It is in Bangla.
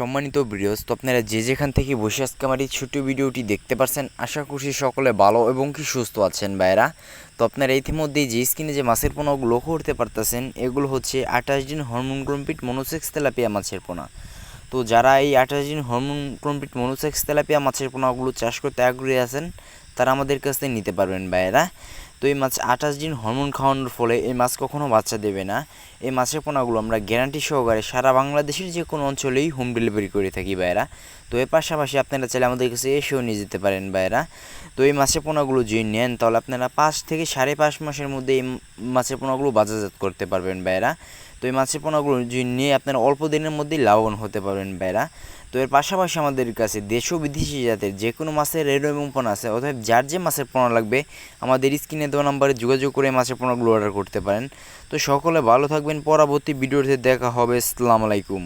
সম্মানিত ভিউয়ার্স, তো আপনারা যে যেখান থেকে বসে আজকে আমার এই ছোট্ট ভিডিওটি দেখতে পারছেন, আশা করছি সকলে ভালো এবং কি সুস্থ আছেন ভাইরা। তো আপনারা ইতিমধ্যেই যে স্ক্রিনে যে মাছের পোনাগুলো লক্ষ্য করতে পারতেছেন, এগুলো হচ্ছে 28 দিন হরমোন কমপ্লিট মনোসেক্স তেলাপিয়া মাছের পোনা। তো যারা এই 28 দিন হরমোন কমপ্লিট মনোসেক্স তেলাপিয়া মাছের পোনাগুলো চাষ করতে আগ্রহী আছেন, তারা আমাদের কাছ থেকে নিতে পারবেন ভাইরা। তো এই মাছ 28 দিন হরমোন খাওয়ানোর ফলে এই মাছ কখনো বাচ্চা দেবে না। এই মাছের পোনাগুলো আমরা গ্যারান্টি সহকারে সারা বাংলাদেশের যে কোনো অঞ্চলেই হোম ডেলিভারি করে থাকি ভাইরা। তো এর পাশাপাশি আপনারা চাইলে আমাদের কাছে এসেও নিয়ে যেতে পারেন ভাইরা। তো এই মাছের পোনাগুলো যদি নেন, তাহলে আপনারা 5 থেকে 5.5 মাসের মধ্যে এই মাছের পোনাগুলো বাজারজাত করতে পারবেন ভাইরা। তো এই মাছের পোনাগুলো যদি নিয়ে আপনারা অল্প দিনের মধ্যেই লাভবান হতে পারবেন ভাইরা। তো এর পাশাপাশি আমাদের কাছে দেশ ও বিদেশি জাতের যে কোনো মাছের রেড এবং পোনা আছে, অর্থাৎ যার যে মাছের পোনা লাগবে আমাদের স্ক্রিনে দেওয়া নাম্বারে যোগাযোগ করে মাছের পোনাগুলো অর্ডার করতে পারেন। তো সকলে ভালো থাকবেন, পরবর্তী ভিডিওতে দেখা হবে। আসসালামু আলাইকুম।